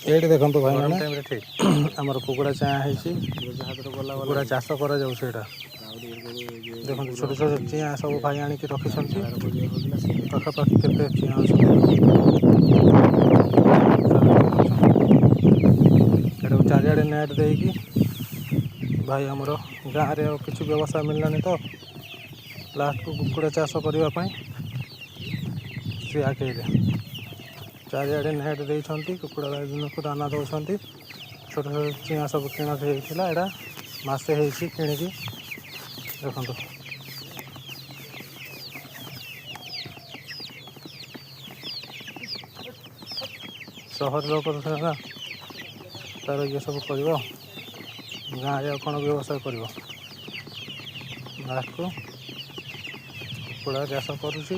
ଏଇଠି ଦେଖନ୍ତୁ ଭାଇମାନେ ଆମର କୁକୁଡ଼ା ଚାଆ ହେଇଛି। କୁକୁଡ଼ା ଚାଷ କରାଯାଉଛି ଏଇଟା। ଦେଖନ୍ତୁ ଛୋଟ ଛୋଟ ଚିଆଁ ସବୁ ଭାଇ ଆଣିକି ରଖିଛନ୍ତି। ପାଖାପାଖି କେତେ ଚିଆଁ ଅଛନ୍ତି। ଏଟାକୁ ଚାରିଆଡ଼େ ନେଟ୍ ଦେଇକି ଭାଇ ଆମର ଗାଁରେ ଆଉ କିଛି ବ୍ୟବସାୟ ମିଳିଲାନି ତ ଲାଷ୍ଟକୁ କୁକୁଡ଼ା ଚାଷ କରିବା ପାଇଁ ସେ ଆଗେଇଲେ। ଚାରିଆଡ଼େ ନେଟ୍ ଦେଇଛନ୍ତି। କୁକୁଡ଼ା ଦିନକୁ ଦାନା ଦେଉଛନ୍ତି। ଛୋଟ ଛୋଟ ଚିଆଁ ସବୁ କିଣା ହେଇଥିଲା। ଏଇଟା ମାସେ ହେଇଛି କିଣିକି। ଦେଖନ୍ତୁ ସହର ଲୋକ ନା ତାର ଇଏ ସବୁ କରିବ। ଗାଁରେ ଆଉ କ'ଣ ବ୍ୟବସାୟ କରିବ। ଲାଷ୍ଟକୁ କୁକୁଡ଼ା ଚାଷ କରୁଛି।